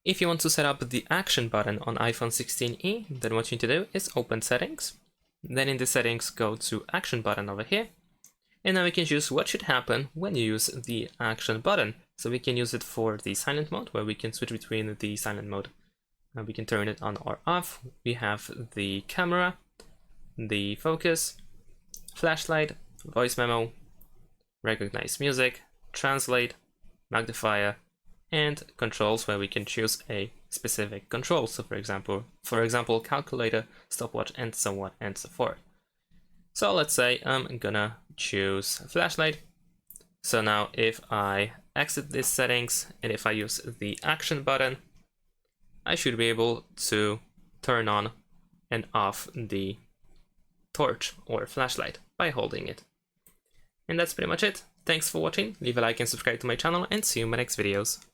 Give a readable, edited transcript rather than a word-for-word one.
If you want to set up the action button on iPhone 16e, then what you need to do is open settings. Then in the settings, go to action button over here. And now we can choose what should happen when you use the action button. So we can use it for the silent mode, where we can switch between the silent mode. We can turn it on or off. We have the camera, the focus, flashlight, voice memo, recognize music, translate, magnifier, and controls where we can choose a specific control. So for example, calculator, stopwatch, and so on and so forth. So let's say I'm gonna choose flashlight. So now if I exit these settings and if I use the action button, I should be able to turn on and off the torch or flashlight by holding it. And that's pretty much it. Thanks for watching, leave a like and subscribe to my channel, and see you in my next videos.